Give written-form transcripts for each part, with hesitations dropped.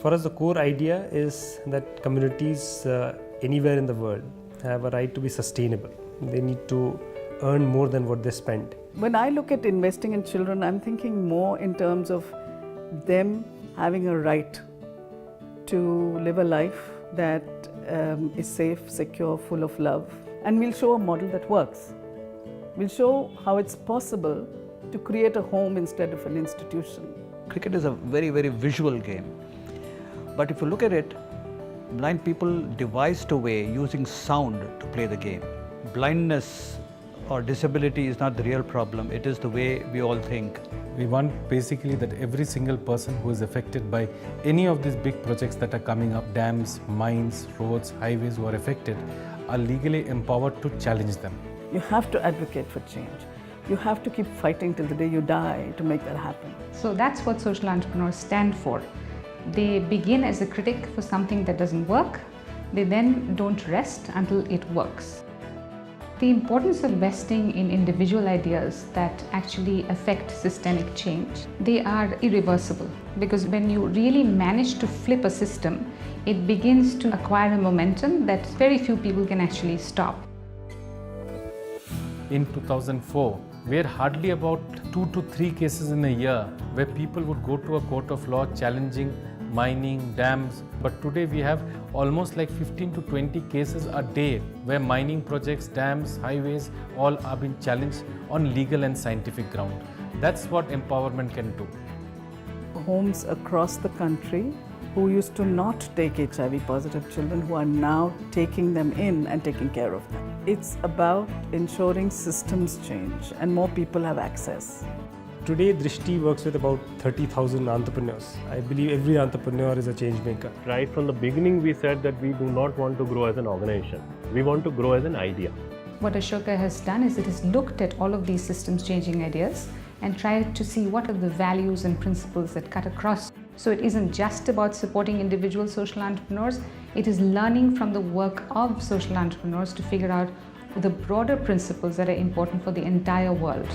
For us, the core idea is that communities anywhere in the world have a right to be sustainable. They need to earn more than what they spend. When I look at investing in children, I'm thinking more in terms of them having a right to live a life that is safe, secure, full of love. And we'll show a model that works. We'll show how it's possible to create a home instead of an institution. Cricket is a very, very visual game. But if you look at it, blind people devised a way using sound to play the game. Blindness or disability is not the real problem, it is the way we all think. We want basically that every single person who is affected by any of these big projects that are coming up, dams, mines, roads, highways, who are affected, are legally empowered to challenge them. You have to advocate for change. You have to keep fighting till the day you die to make that happen. So that's what social entrepreneurs stand for. They begin as a critic for something that doesn't work. They then don't rest until it works. The importance of investing in individual ideas that actually affect systemic change, they are irreversible, because when you really manage to flip a system, it begins to acquire a momentum that very few people can actually stop. In 2004, we had hardly about 2 to 3 cases in a year where people would go to a court of law challenging mining, dams. But today we have almost like 15 to 20 cases a day where mining projects, dams, highways, all are being challenged on legal and scientific ground. That's what empowerment can do. Homes across the country who used to not take HIV positive children, who are now taking them in and taking care of them. It's about ensuring systems change and more people have access. Today, Drishti works with about 30,000 entrepreneurs. I believe every entrepreneur is a change maker. Right from the beginning, we said that we do not want to grow as an organization. We want to grow as an idea. What Ashoka has done is it has looked at all of these systems changing ideas and tried to see what are the values and principles that cut across. So it isn't just about supporting individual social entrepreneurs, it is learning from the work of social entrepreneurs to figure out the broader principles that are important for the entire world.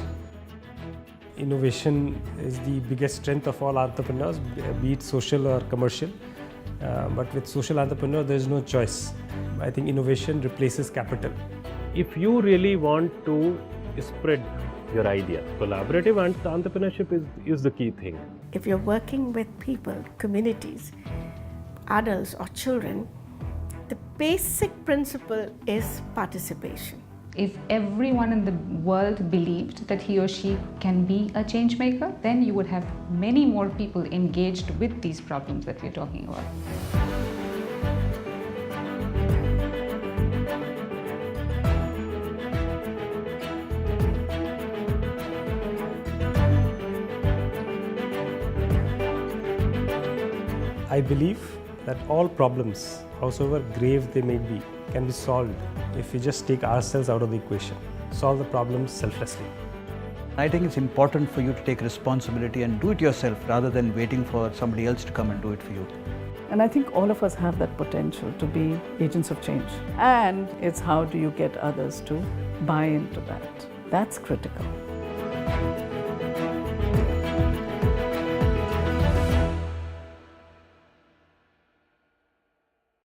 Innovation is the biggest strength of all entrepreneurs, be it social or commercial. But with social entrepreneur, there is no choice. I think innovation replaces capital. If you really want to spread your idea, collaborative entrepreneurship is the key thing. If you're working with people, communities, adults or children, the basic principle is participation. If everyone in the world believed that he or she can be a change maker, then you would have many more people engaged with these problems that we're talking about. I believe that all problems, howsoever grave they may be, can be solved if we just take ourselves out of the equation, solve the problems selflessly. I think it's important for you to take responsibility and do it yourself rather than waiting for somebody else to come and do it for you. And I think all of us have that potential to be agents of change. And it's how do you get others to buy into that? That's critical.